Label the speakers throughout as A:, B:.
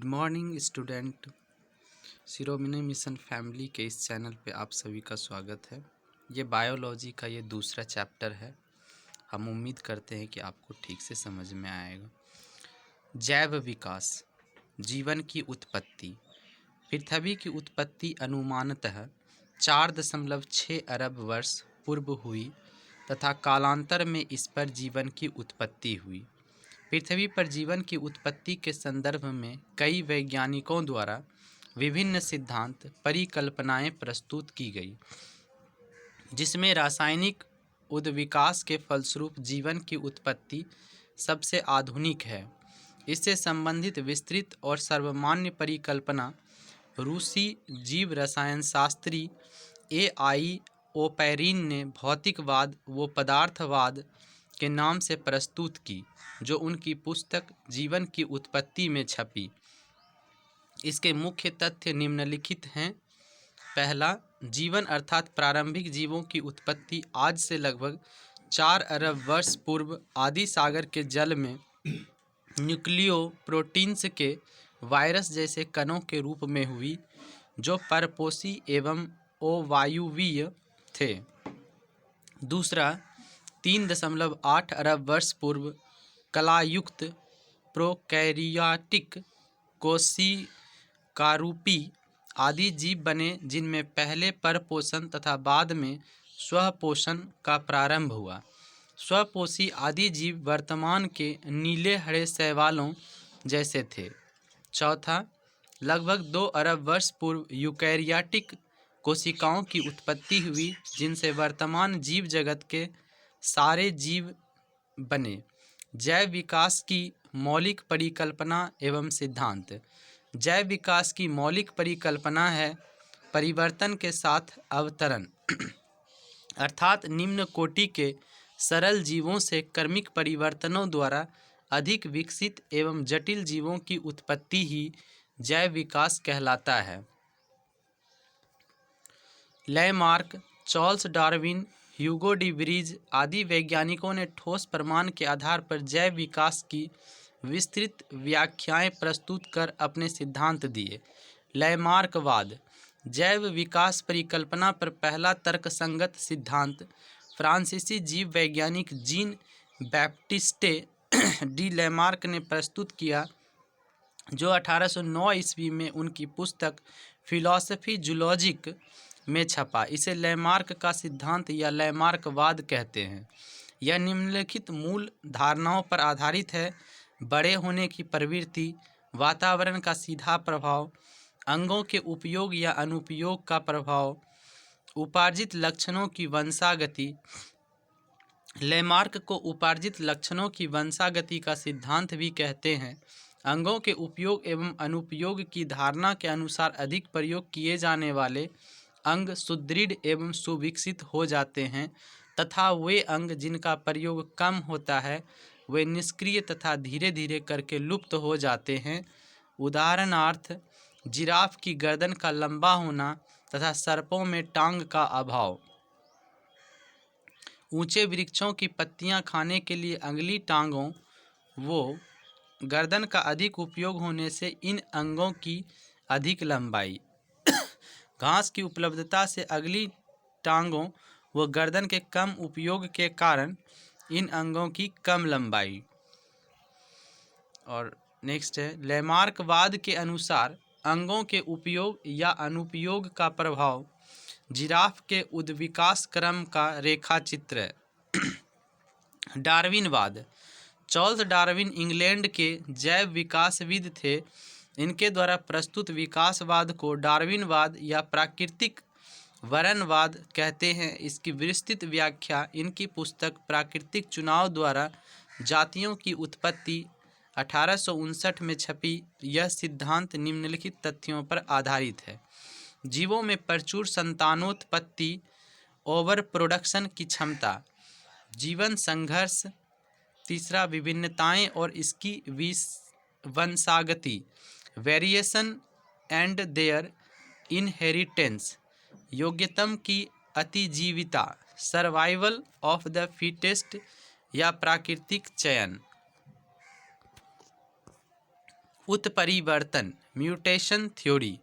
A: Morning student. Shiromani mission family के इस channel पे आप सभी का स्वागत है। ये बायोलॉजी का ये दूसरा चैप्टर है। हम उम्मीद करते हैं कि आपको ठीक से समझ में आएगा। जैव विकास, जीवन की उत्पत्ति। पृथ्वी की उत्पत्ति अनुमानतः 4.6 अरब वर्ष पूर्व हुई तथा कालांतर में इस पर जीवन की उत्पत्ति हुई। पृथ्वी पर जीवन की उत्पत्ति के संदर्भ में कई वैज्ञानिकों द्वारा विभिन्न सिद्धांत परिकल्पनाएं प्रस्तुत की गई, जिसमें रासायनिक उद्विकास के फलस्वरूप जीवन की उत्पत्ति सबसे आधुनिक है। इससे संबंधित विस्तृत और सर्वमान्य परिकल्पना रूसी जीव रसायन शास्त्री AI ओपैरिन ने भौतिकवाद व पदार्थवाद के नाम से प्रस्तुत की, जो उनकी पुस्तक जीवन की उत्पत्ति में छपी। इसके मुख्य तथ्य निम्नलिखित हैं। पहला, जीवन अर्थात प्रारंभिक जीवों की उत्पत्ति आज से लगभग 4 अरब वर्ष पूर्व आदि सागर के जल में न्यूक्लियो प्रोटीन्स के वायरस जैसे कणों के रूप में हुई, जो परपोषी एवं अवायवीय थे। दूसरा, 3.8 अरब वर्ष पूर्व कलायुक्त प्रोकैरियोटिक कोशिकारूपी आदि जीव बने, जिनमें पहले परपोषण तथा बाद में स्वपोषण का प्रारंभ हुआ। स्वपोषी आदि जीव वर्तमान के नीले हरे शैवालों जैसे थे। चौथा, लगभग 2 अरब वर्ष पूर्व यूकैरियोटिक कोशिकाओं की उत्पत्ति हुई, जिनसे वर्तमान जीव जगत के सारे जीव बने। जैव विकास की मौलिक परिकल्पना एवं सिद्धांत। जैव विकास की मौलिक परिकल्पना है परिवर्तन के साथ अवतरण, अर्थात निम्न कोटि के सरल जीवों से क्रमिक परिवर्तनों द्वारा अधिक विकसित एवं जटिल जीवों की उत्पत्ति ही जैव विकास कहलाता है। Lamarck, Charles Darwin, Hugo de Vries आदि वैज्ञानिकों ने ठोस प्रमाण के आधार पर जैव विकास की विस्तृत व्याख्याएं प्रस्तुत कर अपने सिद्धांत दिए। लैमार्कवाद। जैव विकास परिकल्पना पर पहला तर्कसंगत सिद्धांत फ्रांसीसी जीव वैज्ञानिक जीन बैप्टिस्टे डी लैमार्क ने प्रस्तुत किया, जो 1809 ईस्वी में उनकी पुस्तक फिलॉसफी जूलॉजिक में छपा। इसे लैमार्क का सिद्धांत या लैमार्कवाद कहते हैं। यह निम्नलिखित मूल धारणाओं पर आधारित है। बड़े होने की प्रवृत्ति, वातावरण का सीधा प्रभाव, अंगों के उपयोग या अनुपयोग का प्रभाव, उपार्जित लक्षणों की वंशागति। लैमार्क को उपार्जित लक्षणों की वंशागति का सिद्धांत भी कहते हैं। अंगों के उपयोग एवं अनुपयोग की धारणा के अनुसार अधिक प्रयोग किए जाने वाले अंग सुदृढ़ एवं सुविकसित हो जाते हैं तथा वे अंग जिनका प्रयोग कम होता है वे निष्क्रिय तथा धीरे धीरे करके लुप्त हो जाते हैं। उदाहरणार्थ, जिराफ की गर्दन का लंबा होना तथा सर्पों में टांग का अभाव। ऊंचे वृक्षों की पत्तियां खाने के लिए अगली टांगों व गर्दन का अधिक उपयोग होने से इन अंगों की अधिक लंबाई। घास की उपलब्धता से अगली टांगों व गर्दन के कम उपयोग के कारण इन अंगों की कम लंबाई। और नेक्स्ट है, लैमार्कवाद के अनुसार अंगों के उपयोग या अनुपयोग का प्रभाव जिराफ के उद्विकास क्रम का रेखा चित्र है। डार्विनवाद। चार्ल्स डार्विन इंग्लैंड के जैव विकासविद थे। इनके द्वारा प्रस्तुत विकासवाद को डार्विनवाद या प्राकृतिक वरणवाद कहते हैं। इसकी विस्तृत व्याख्या इनकी पुस्तक प्राकृतिक चुनाव द्वारा जातियों की उत्पत्ति 1859 में छपी। यह सिद्धांत निम्नलिखित तथ्यों पर आधारित है। जीवों में प्रचुर संतानोत्पत्ति, ओवर प्रोडक्शन की क्षमता, जीवन संघर्ष। तीसरा, विभिन्नताएं और इसकी वंशागति, वेरिएशन एंड देयर इनहेरिटेंस। योग्यतम की अतिजीविता, सर्वाइवल ऑफ द फिटेस्ट या प्राकृतिक चयन। उत्परिवर्तन म्यूटेशन थ्योरी।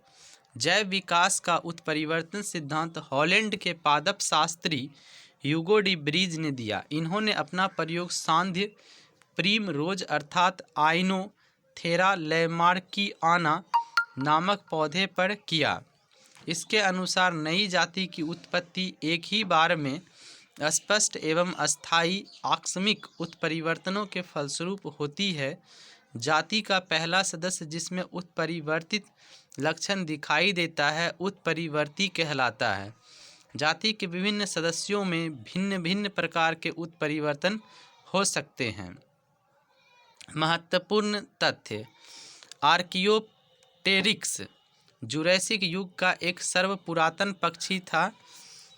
A: जैव विकास का उत्परिवर्तन सिद्धांत हॉलैंड के पादप शास्त्री ह्यूगो डी ब्रीज ने दिया। इन्होंने अपना प्रयोग सांध्य प्रिमरोज अर्थात आइनोथेरा लैमार्किआना नामक पौधे पर किया। इसके अनुसार नई जाति की उत्पत्ति एक ही बार में स्पष्ट एवं अस्थायी आकस्मिक उत्परिवर्तनों के फलस्वरूप होती है। जाति का पहला सदस्य जिसमें उत्परिवर्तित लक्षण दिखाई देता है उत्परिवर्ती कहलाता है। जाति के विभिन्न सदस्यों में भिन्न भिन्न प्रकार के उत्परिवर्तन हो सकते हैं। महत्वपूर्ण तथ्य: आर्कियोप्टेरिक्स जुरैसिक युग का एक सर्वपुरातन पक्षी था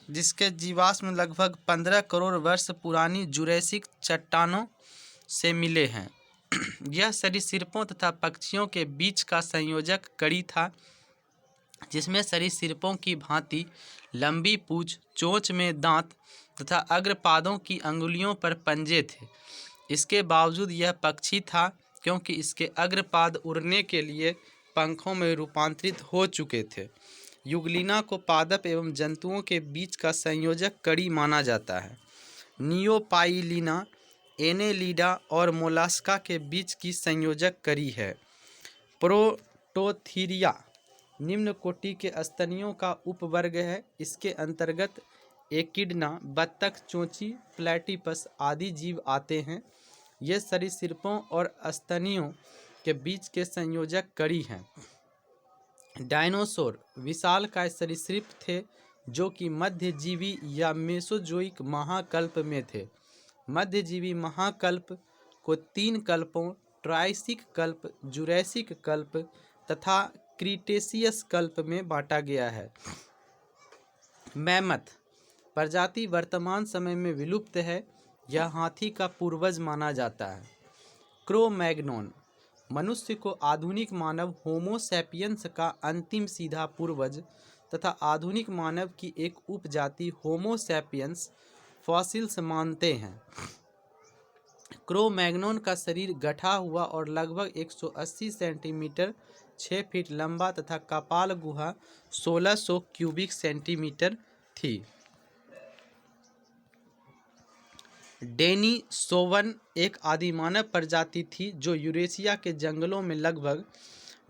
A: जिसके जीवाश्म लगभग 15 करोड़ वर्ष पुरानी जुरैसिक चट्टानों से मिले हैं। यह सरीसृपों तथा पक्षियों के बीच का संयोजक कड़ी था जिसमें सरीसृपों की भांति लंबी पूंछ, चोंच में दांत तथा अग्रपादों की अंगुलियों पर पंजे थे। इसके बावजूद यह पक्षी था क्योंकि इसके अग्रपाद उड़ने के लिए पंखों में रूपांतरित हो चुके थे। युगलिना को पादप एवं जंतुओं के बीच का संयोजक कड़ी माना जाता है। नियोपाइलिना एनेलिडा और मोलास्का के बीच की संयोजक कड़ी है। प्रोटोथीरिया निम्न कोटि के स्तनियों का उपवर्ग है। इसके अंतर्गत एकिडना, बत्तख, चोंची, प्लेटिपस आदि जीव आते हैं। ये सरीसृपों और स्तनियों के बीच के संयोजक कड़ी हैं। डायनासोर विशालकाय सरीसृप थे जो कि मध्यजीवी या मेसोजोइक महाकल्प में थे। मध्यजीवी महाकल्प को 3 कल्पों ट्राइसिक कल्प, जुरैसिक कल्प तथा क्रीटेशियस कल्प में बांटा गया है। मैमथ प्रजाति वर्तमान समय में विलुप्त है। यह हाथी का पूर्वज माना जाता है। क्रो-मैग्नोन मनुष्य को आधुनिक मानव होमो सैपियंस का अंतिम सीधा पूर्वज तथा आधुनिक मानव की एक उपजाति होमो सैपियंस फॉसिल्स मानते हैं। क्रो-मैग्नोन का शरीर गठा हुआ और लगभग 180 सेंटीमीटर 6 फीट लंबा तथा कपाल गुहा 1600 क्यूबिक सेंटीमीटर थी। डेनिसोवन एक आदिमानव प्रजाति थी जो यूरेशिया के जंगलों में लगभग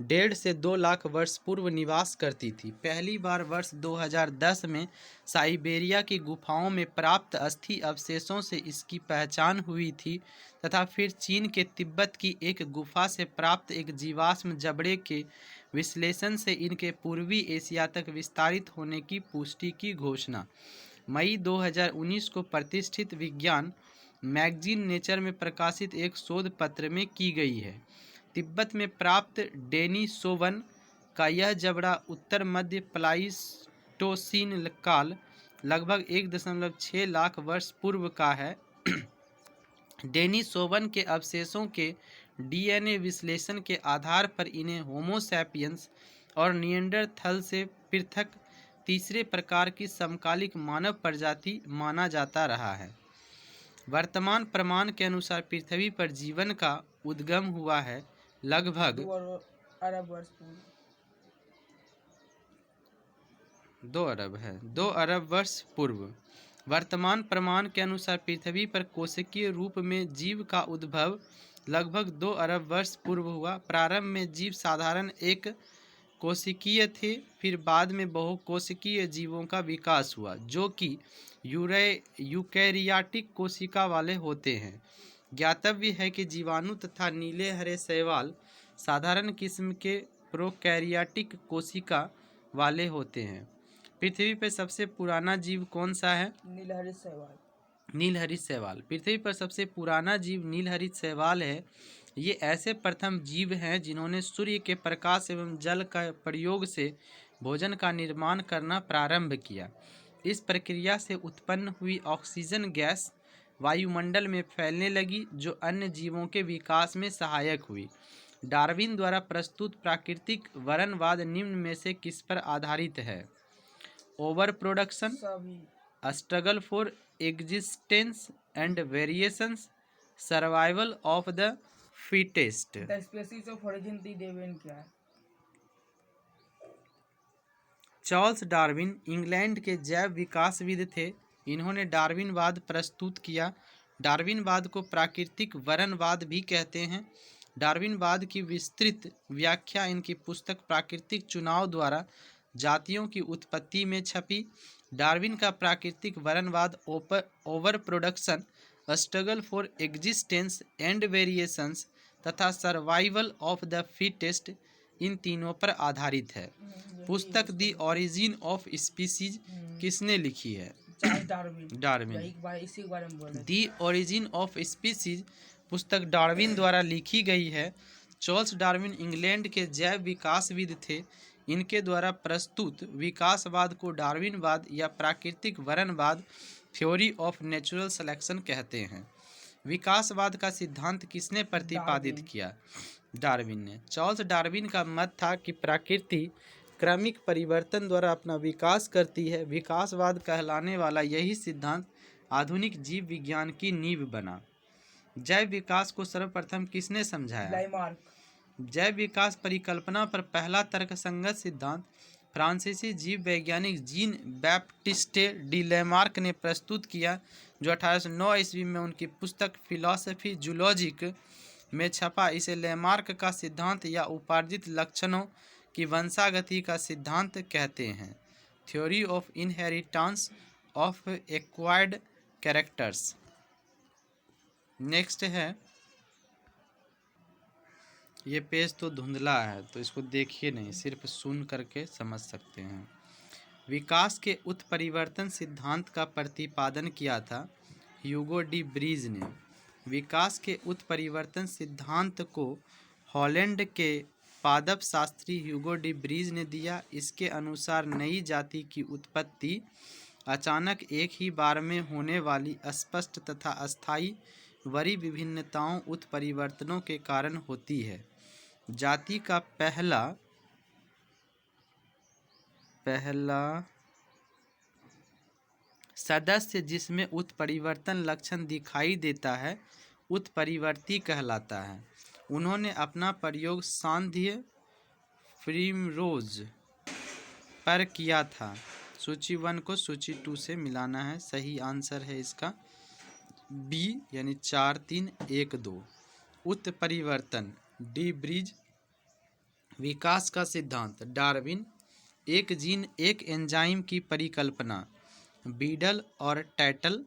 A: 1.5 से 2 लाख वर्ष पूर्व निवास करती थी। पहली बार वर्ष 2010 में साइबेरिया की गुफाओं में प्राप्त अस्थि अवशेषों से इसकी पहचान हुई थी तथा फिर चीन के तिब्बत की एक गुफा से प्राप्त एक जीवाश्म जबड़े के विश्लेषण से इनके पूर्वी एशिया तक विस्तारित होने की पुष्टि की घोषणा मई 2019 को प्रतिष्ठित विज्ञान मैगजीन नेचर में प्रकाशित एक शोध पत्र में की गई है। तिब्बत में प्राप्त डेनिसोवन का यह जबड़ा उत्तर मध्य प्लाइस्टोसीन काल लगभग 1.6 लाख वर्ष पूर्व का है। डेनिसोवन के अवशेषों के डीएनए विश्लेषण के आधार पर इन्हें होमो सैपियंस और निएंडरथल से पृथक तीसरे प्रकार की समकालिक मानव प्रजाति माना जाता रहा है। वर्तमान प्रमाण के अनुसार पृथ्वी पर जीवन का उद्गम हुआ है लगभग 2 अरब वर्ष पूर्व। वर्तमान प्रमाण के अनुसार पृथ्वी पर कोशिकीय रूप में जीव का उद्भव लगभग 2 अरब वर्ष पूर्व हुआ। प्रारंभ में जीव साधारण एक कोशिकीय थे, फिर बाद में बहुकोशिकीय जीवों का विकास हुआ जो कि यूकैरियोटिक कोशिका वाले होते हैं। ज्ञातव्य है कि जीवाणु तथा नीले हरे शैवाल साधारण किस्म के प्रोकैरियोटिक कोशिका वाले होते हैं। पृथ्वी पर सबसे पुराना जीव कौन सा है?
B: नीलहरित शैवाल।
A: नीलहरित शैवाल। पृथ्वी पर सबसे पुराना जीव नीलहरित शैवाल है। ये ऐसे प्रथम जीव हैं जिन्होंने सूर्य के प्रकाश एवं जल का प्रयोग से भोजन का निर्माण करना प्रारंभ किया। इस प्रक्रिया से उत्पन्न हुई ऑक्सीजन गैस वायुमंडल में फैलने लगी जो अन्य जीवों के विकास में सहायक हुई। डार्विन द्वारा प्रस्तुत प्राकृतिक वरणवाद निम्न में से किस पर आधारित है? Over production, struggle for existence and variations, survival of the fittest.
B: The species of origin the Darwin क्या है?
A: चार्ल्स डार्विन इंग्लैंड के जैव विकासविद थे। इन्होंने डार्विनवाद प्रस्तुत किया। डार्विनवाद को प्राकृतिक वरणवाद भी कहते हैं। डार्विनवाद की विस्तृत व्याख्या इनकी पुस्तक प्राकृतिक चुनाव द्वारा जातियों की उत्पत्ति में छपी। डार्विन का प्राकृतिक वरणवाद over production, struggle for existence and variations तथा सर्वाइवल ऑफ द फिटेस्ट, इन तीनों पर आधारित है। पुस्तक दी ओरिजिन ऑफ स्पीसीज किसने लिखी है?
B: Charles Darwin.
A: डार्विन।
B: इसी के बारे में बोल रहे थे।
A: दी ओरिजिन ऑफ स्पीसीज पुस्तक डार्विन द्वारा लिखी गई है। चार्ल्स डार्विन इंग्लैंड के जैव विकासविद थे। इनके द्वारा प्रस्तुत विकासवाद को डार्विनवाद या प्राकृतिक वरणवाद, थ्योरी ऑफ नेचुरल सिलेक्शन कहते हैं। विकासवाद का सिद्धांत किसने प्रतिपादित किया? डार्विन ने। चार्ल्स डार्विन का मत था कि प्रकृति क्रमिक परिवर्तन द्वारा अपना विकास करती है। विकासवाद कहलाने वाला यही सिद्धांत आधुनिक जीव विज्ञान की नींव बना। जैव विकास को सर्वप्रथम किसने समझाया?
B: लाइमार्क।
A: जैव विकास परिकल्पना पर पहला तर्कसंगत सिद्धांत फ्रांसीसी जीव वैज्ञानिक जीन बैप्टिस्टे डी लैमार्क ने प्रस्तुत किया, जो 1809 ईस्वी में उनकी पुस्तक फिलॉसफी जूलॉजिक में छपा। इसे लैमार्क का सिद्धांत या उपार्जित लक्षणों की वंशागति का सिद्धांत कहते हैं। Theory of inheritance of acquired characters. Next है, ये पेज तो धुंधला है तो इसको देखिए नहीं, सिर्फ सुन करके समझ सकते हैं। विकास के उत्परिवर्तन सिद्धांत का प्रतिपादन किया था ह्यूगो डी ब्रीज ने। विकास के उत्परिवर्तन सिद्धांत को हॉलैंड के पादप शास्त्री ह्यूगो डी ब्रीज ने दिया। इसके अनुसार नई जाति की उत्पत्ति अचानक एक ही बार में होने वाली स्पष्ट तथा अस्थायी वरी विभिन्नताओं उत्परिवर्तनों के कारण होती है। जाति का पहला सदस्य जिसमें उत्परिवर्तन लक्षण दिखाई देता है उत्परिवर्ती कहलाता है। उन्होंने अपना प्रयोग सांध्य प्रिमरोज पर किया था। सूची 1 को सूची 2 से मिलाना है। सही आंसर है इसका बी, यानी 4, 3, 1, 2। उत्परिवर्तन डी ब्रीज। विकास का सिद्धांत डार्विन। एक जीन एक एंजाइम की परिकल्पना बीडल और टैटल।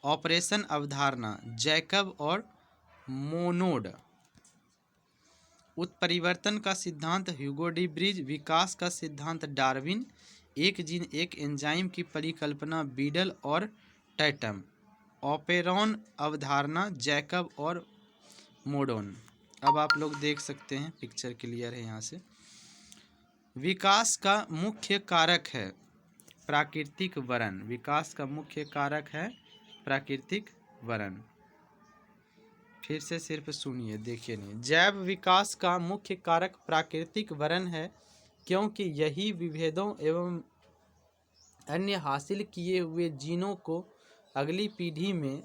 A: ऑपरेशन अवधारणा जैकब और मोनोड। उत्परिवर्तन का सिद्धांत ह्यूगो डी ब्रीज। विकास का सिद्धांत डार्विन। एक जीन एक एंजाइम की परिकल्पना बीडल और टैटम। ऑपेरॉन अवधारणा जैकब और मोडोन। अब आप लोग देख सकते हैं, पिक्चर क्लियर है यहाँ से। विकास का मुख्य कारक है प्राकृतिक वरण। विकास का मुख्य कारक है प्राकृतिक वरण। फिर से सिर्फ सुनिए, देखिए नहीं। जैव विकास का मुख्य कारक प्राकृतिक वरण है, क्योंकि यही विभेदों एवं अन्य हासिल किए हुए जीनों को अगली पीढ़ी में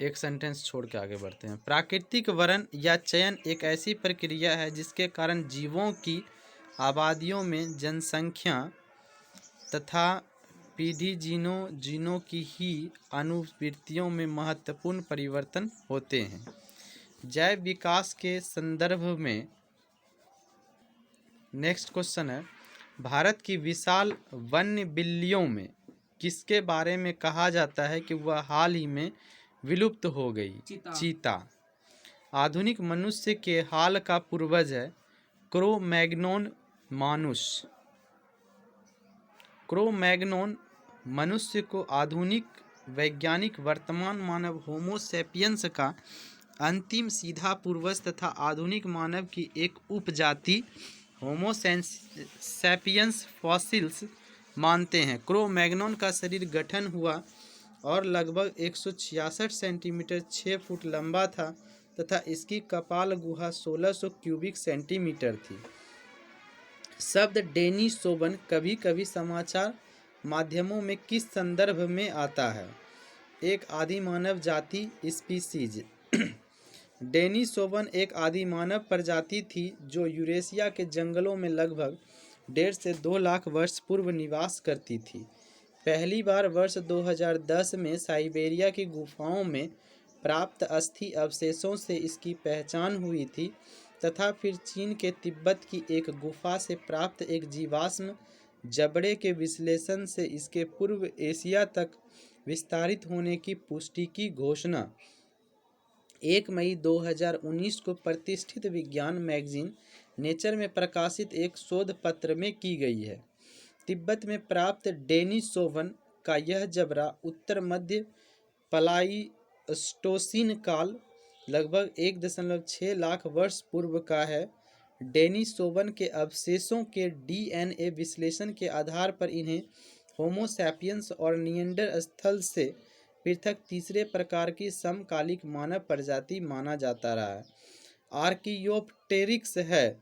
A: एक सेंटेंस छोड़ के आगे बढ़ते हैं। प्राकृतिक वरण या चयन एक ऐसी प्रक्रिया है जिसके कारण जीवों की आबादियों में जनसंख्या तथा पीढ़ी जीनों की ही अनुवृत्तियों में महत्वपूर्ण परिवर्तन होते हैं। जैव विकास के संदर्भ में नेक्स्ट क्वेश्चन है, भारत की विशाल वन्य बिल्लियों में किसके बारे में कहा जाता है कि वह हाल ही में विलुप्त हो गई? चीता। आधुनिक मनुष्य के हाल का पूर्वज है क्रो-मैग्नोन मानुष। क्रो-मैग्नोन मनुष्य को आधुनिक वैज्ञानिक वर्तमान मानव होमो सैपियंस का अंतिम सीधा पूर्वज तथा आधुनिक मानव की एक उपजाति होमो सैपियंस फॉसिल्स मानते हैं। क्रो-मैग्नोन का शरीर गठन हुआ और लगभग 166 सेंटीमीटर 6 फुट लंबा था तथा इसकी कपाल गुहा 1600 क्यूबिक सेंटीमीटर थी। शब्द डेनिसोवन कभी कभी समाचार माध्यमों में किस संदर्भ में आता है? एक आदि मानव जाति स्पीसीज। डेनिसोवन एक आदि मानव प्रजाति थी जो यूरेशिया के जंगलों में लगभग 1.5 से 2 लाख वर्ष पूर्व निवास करती थी। पहली बार वर्ष 2010 में साइबेरिया की गुफाओं में प्राप्त अस्थि अवशेषों से इसकी पहचान हुई थी तथा फिर चीन के तिब्बत की एक गुफा से प्राप्त एक जीवाश्म जबड़े के विश्लेषण से इसके पूर्व एशिया तक विस्तारित होने की पुष्टि की घोषणा 1 मई 2019 को प्रतिष्ठित विज्ञान मैगजीन नेचर में प्रकाशित एक शोध पत्र में की गई है। तिब्बत में प्राप्त डेनिसोवन का यह जबड़ा उत्तर मध्य प्लाइस्टोसीन काल लगभग 1.6 लाख वर्ष पूर्व का है। डेनिसोवन के अवशेषों के डीएनए विश्लेषण के आधार पर इन्हें होमो सैपियंस और निएंडरस्थल से पृथक तीसरे प्रकार की समकालिक मानव प्रजाति माना जाता रहा है। आर्कियोप्टेरिक्स है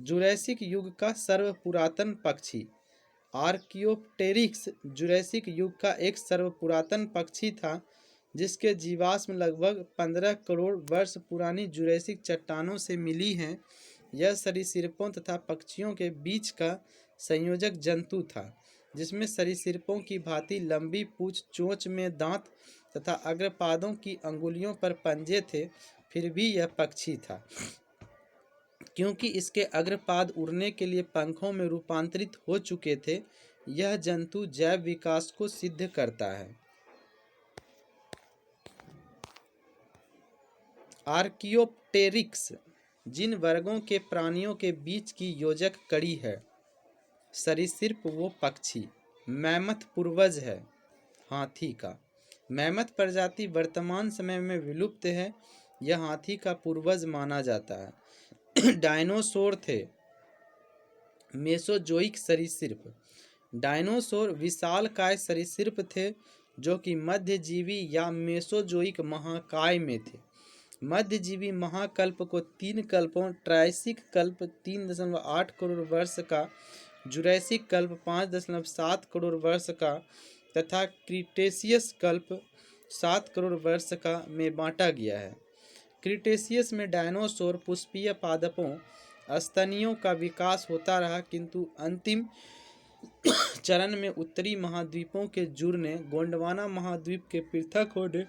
A: जुरैसिक युग का सर्वपुरातन पक्षी। आर्कियोप्टेरिक्स जुरैसिक युग का एक सर्वपुरातन पक्षी था जिसके जीवाश्म लगभग 15 करोड़ वर्ष पुरानी जुरैसिक चट्टानों से मिली हैं। यह सरीसृपों तथा पक्षियों के बीच का संयोजक जंतु था जिसमें सरीसृपों की भांति लंबी पूंछ, चोंच में दांत तथा अग्रपादों की अंगुलियों पर पंजे थे। फिर भी यह पक्षी था क्योंकि इसके अग्रपाद उड़ने के लिए पंखों में रूपांतरित हो चुके थे। यह जंतु जैव विकास को सिद्ध करता है। आर्कियोप्टेरिक्स जिन वर्गों के प्राणियों के बीच की योजक कड़ी है। सरीसृप वो पक्षी। मैमथ पूर्वज है हाथी का। मैमथ प्रजाति वर्तमान समय में विलुप्त है। यह हाथी का पूर्वज माना जाता है। डायनासोर थे। मेसोजोइक सरीसृप। डायनासोर विशालकाय सरीसृप थे जो कि मध्यजीवी या मेसोजोइक महाकाय में थे। मध्यजीवी महाकल्प को 3 कल्पों ट्रायसिक कल्प 3.8 करोड़ वर्ष का, जुरैसिक कल्प 5.7 करोड़ वर्ष का तथा क्रीटेशियस कल्प 7 करोड़ वर्ष का में बांटा गया है। क्रीटेशियस में डायनासोर पुष्पीय पादपों स्तनियों का विकास होता रहा किंतु अंतिम चरण में उत्तरी महाद्वीपों के जुड़ने, गोंडवाना महाद्वीप के पृथक होने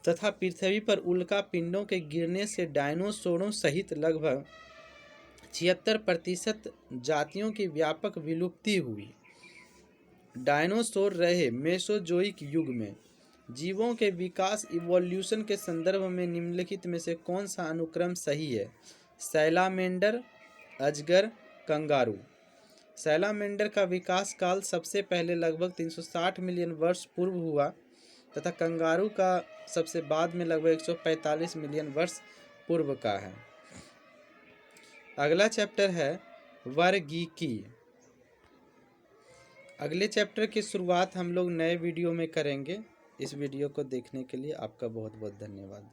A: तथा पृथ्वी पर उल्का पिंडों के गिरने से डायनासोरों सहित लगभग 76% जातियों की व्यापक विलुप्ति हुई। डायनासोर रहे मेसोजोइक युग में। जीवों के विकास इवोल्यूशन के संदर्भ में निम्नलिखित में से कौन सा अनुक्रम सही है? सैलामेंडर, अजगर, कंगारू। सैलामेंडर का विकास काल सबसे पहले लगभग 360 मिलियन वर्ष पूर्व हुआ तथा कंगारू का सबसे बाद में लगभग 145 मिलियन वर्ष पूर्व का है। अगला चैप्टर है वर्गीकी। अगले चैप्टर की शुरुआत हम लोग नए वीडियो में करेंगे। इस वीडियो को देखने के लिए आपका बहुत बहुत धन्यवाद।